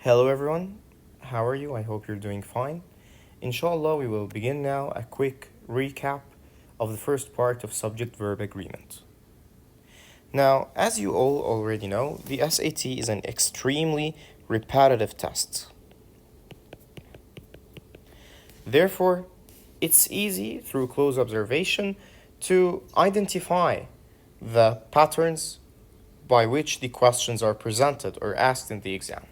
Hello everyone, how are you? I hope you're doing fine. Inshallah, we will begin now a quick recap of the first part of subject-verb agreement. Now, as you all already know, the SAT is an extremely repetitive test. Therefore, it's easy through close observation to identify the patterns by which the questions are presented or asked in the exam.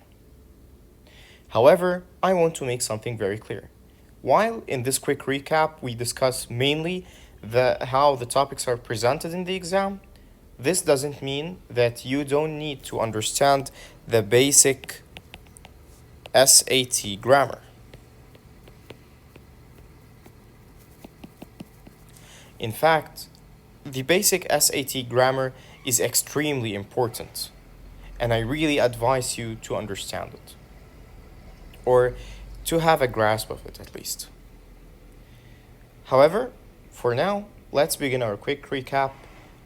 However, I want to make something very clear. While in this quick recap we discuss mainly how the topics are presented in the exam, this doesn't mean that you don't need to understand the basic SAT grammar. In fact, the basic SAT grammar is extremely important, and I really advise you to understand it, or to have a grasp of it at least. However, for now, let's begin our quick recap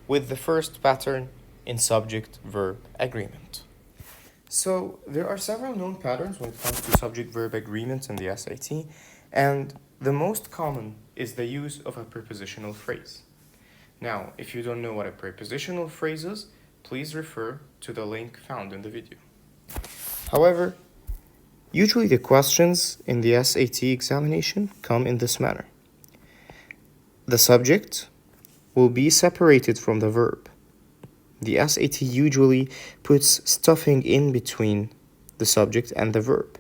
with the first pattern in subject-verb agreement. So, there are several known patterns when it comes to subject-verb agreements in the SAT, and the most common is the use of a prepositional phrase. Now, if you don't know what a prepositional phrase is, please refer to the link found in the video. However, usually the questions in the SAT examination come in this manner. The subject will be separated from the verb. The SAT usually puts stuffing in between the subject and the verb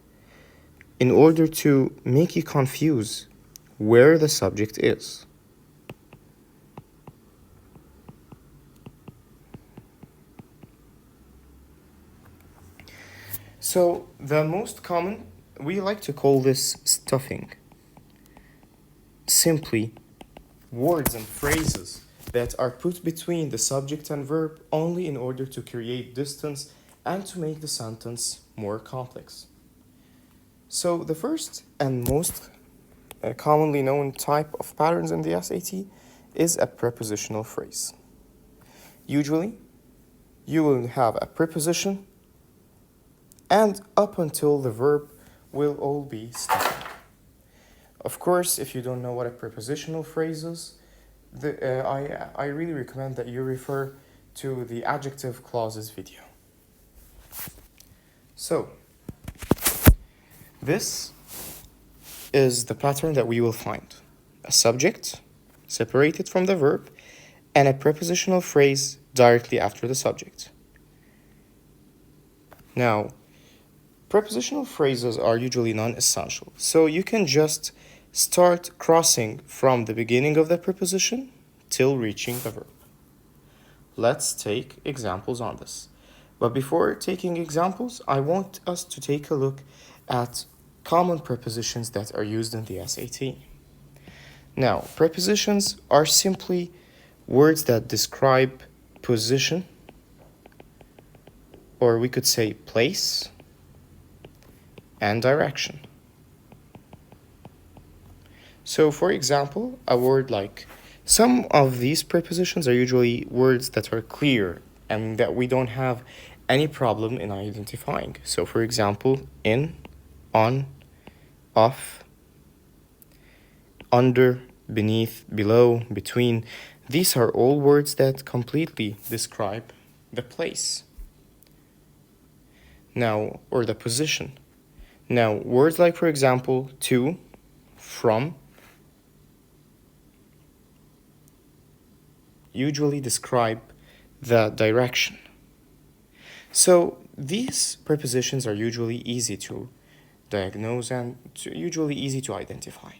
in order to make you confuse where the subject is. So the most common, we like to call this stuffing. Simply words and phrases that are put between the subject and verb only in order to create distance and to make the sentence more complex. So the first and most commonly known type of patterns in the SAT is a prepositional phrase. Usually, you will have a preposition and up until the verb will all be stuffing. Of course, if you don't know what a prepositional phrase is, I really recommend that you refer to the adjective clauses video. So, this is the pattern that we will find. A subject separated from the verb and a prepositional phrase directly after the subject. Now, prepositional phrases are usually non-essential, so you can just start crossing from the beginning of the preposition till reaching the verb. Let's take examples on this. But before taking examples, I want us to take a look at common prepositions that are used in the SAT. Now, prepositions are simply words that describe position, or we could say place, and direction. So, for example, a word like, some of these prepositions are usually words that are clear and that we don't have any problem in identifying. So, for example, in, on, off, under, beneath, below, between. These are all words that completely describe the place. Now, or the position. Now, words like, for example, to, from, usually describe the direction. So these prepositions are usually easy to diagnose and usually easy to identify.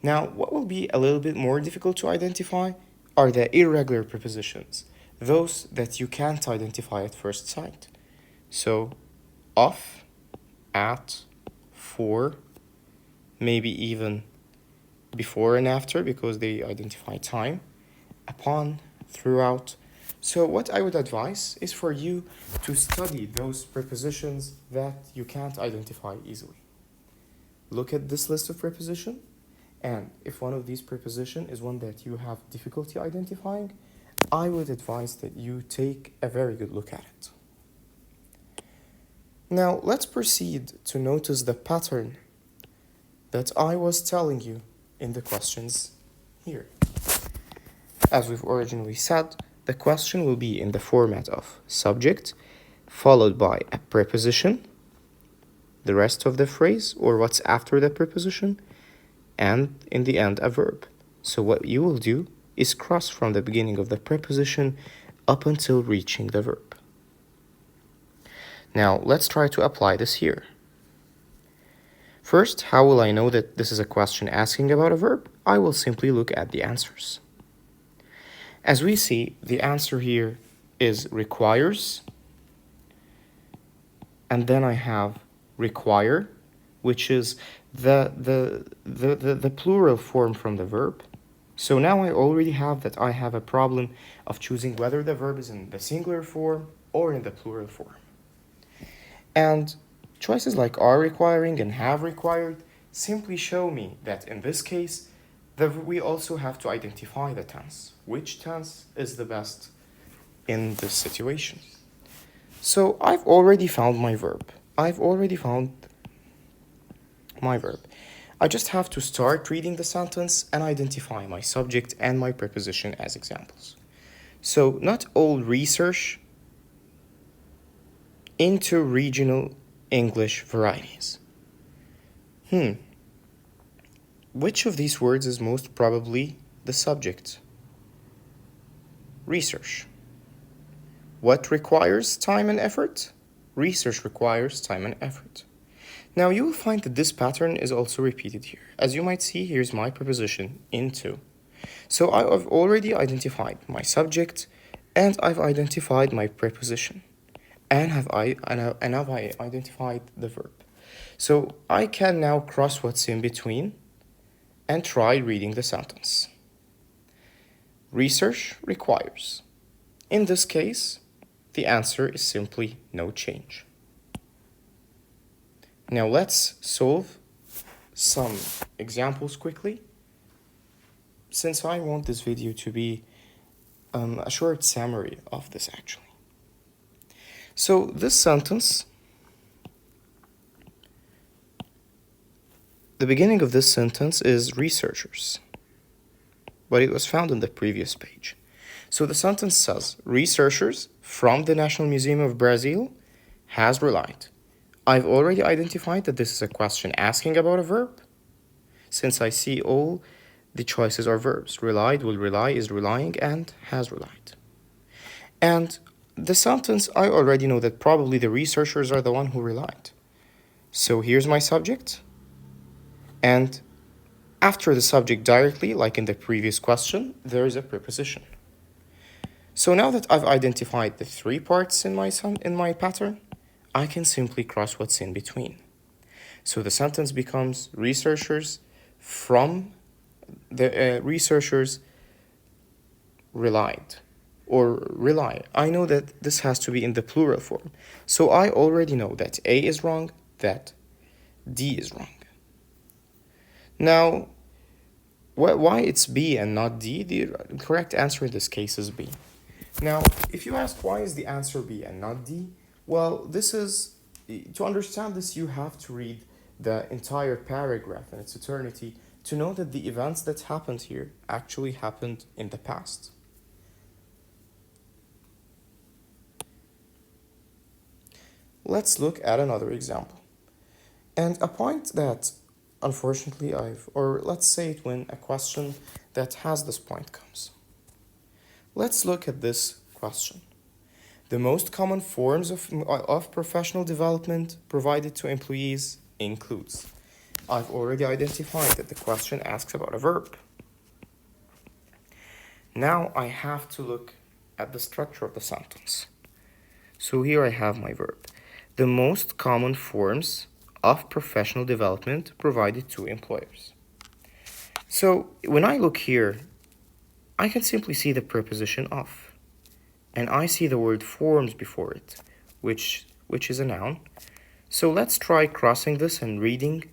Now, what will be a little bit more difficult to identify are the irregular prepositions, those that you can't identify at first sight. So, off, at, for, maybe even before and after because they identify time, upon, throughout. So what I would advise is for you to study those prepositions that you can't identify easily. Look at this list of prepositions, and if one of these prepositions is one that you have difficulty identifying, I would advise that you take a very good look at it. Now let's proceed to notice the pattern that I was telling you in the questions here. As we've originally said, the question will be in the format of subject, followed by a preposition, the rest of the phrase, or what's after the preposition, and in the end, a verb. So what you will do is cross from the beginning of the preposition up until reaching the verb. Now, let's try to apply this here. First, how will I know that this is a question asking about a verb? I will simply look at the answers. As we see, the answer here is requires, and then I have require, which is the plural form from the verb. So now I already have that I have a problem of choosing whether the verb is in the singular form or in the plural form. And choices like are requiring and have required simply show me that in this case, we also have to identify the tense. Which tense is the best in this situation? So I've already found my verb. I just have to start reading the sentence and identify my subject and my preposition as examples. So not all research into regional English varieties. Which of these words is most probably the subject? Research. What requires time and effort? Research requires time and effort. Now you will find that this pattern is also repeated here. As you might see, here's my preposition into. So I've already identified my subject and I've identified my preposition and have I identified the verb. So I can now cross what's in between and try reading the sentence. Research requires. In this case, the answer is simply no change. Now let's solve some examples quickly, since I want this video to be a short summary of this actually. So this sentence, the beginning of this sentence is researchers, but it was found on the previous page. So the sentence says, researchers from the National Museum of Brazil has relied. I've already identified that this is a question asking about a verb, since I see all the choices are verbs. Relied, will rely, is relying, and has relied. And the sentence, I already know that probably the researchers are the one who relied. So here's my subject, and after the subject directly, like in the previous question, there is a preposition. So now that I've identified the three parts in my pattern, I can simply cross what's in between. So the sentence becomes researchers from the researchers relied or rely. I know that this has to be in the plural form. So I already know that A is wrong, that D is wrong. Now, why it's B and not D? The correct answer in this case is B. Now, if you ask why is the answer B and not D, well, this is, to understand this, you have to read the entire paragraph in its entirety to know that the events that happened here actually happened in the past. Let's look at another example. And a point that, unfortunately, let's say it when a question that has this point comes. Let's look at this question. The most common forms of professional development provided to employees includes. I've already identified that the question asks about a verb. Now I have to look at the structure of the sentence. So here I have my verb. The most common forms of professional development provided to employers. So when I look here, I can simply see the preposition of. And I see the word forms before it, which is a noun. So let's try crossing this and reading.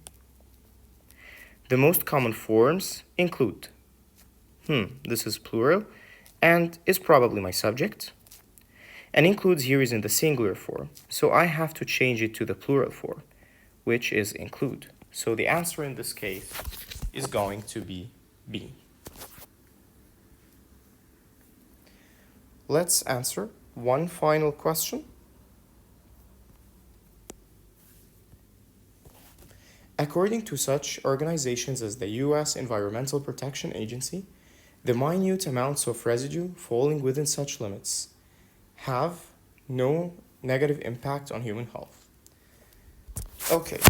The most common forms include. This is plural and is probably my subject. And includes here is in the singular form, so I have to change it to the plural form, which is include. So the answer in this case is going to be B. Let's answer one final question. According to such organizations as the U.S. Environmental Protection Agency, the minute amounts of residue falling within such limits have no negative impact on human health. Okay,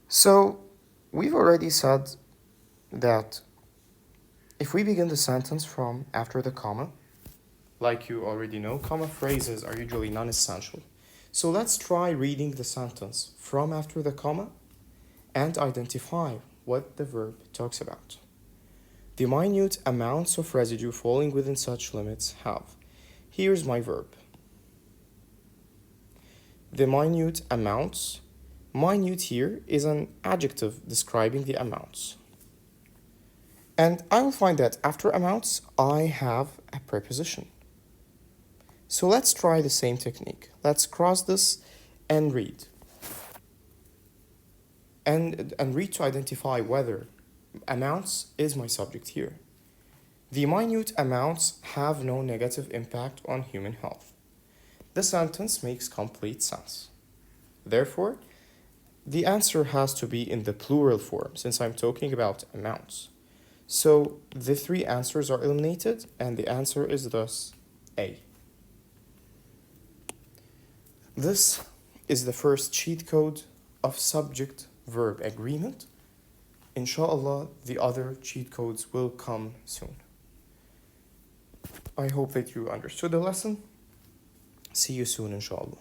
so we've already said that if we begin the sentence from after the comma, like you already know, comma phrases are usually non-essential. So let's try reading the sentence from after the comma and identify what the verb talks about. The minute amounts of residue falling within such limits have. Here's my verb. The minute amounts. Minute here is an adjective describing the amounts. And I will find that after amounts, I have a preposition. So let's try the same technique. Let's cross this and read. And read to identify whether amounts is my subject here. The minute amounts have no negative impact on human health. The sentence makes complete sense. Therefore, the answer has to be in the plural form since I'm talking about amounts. So the three answers are eliminated and the answer is thus A. This is the first cheat code of subject-verb agreement. Inshallah, the other cheat codes will come soon. I hope that you understood the lesson. See you soon, inshallah.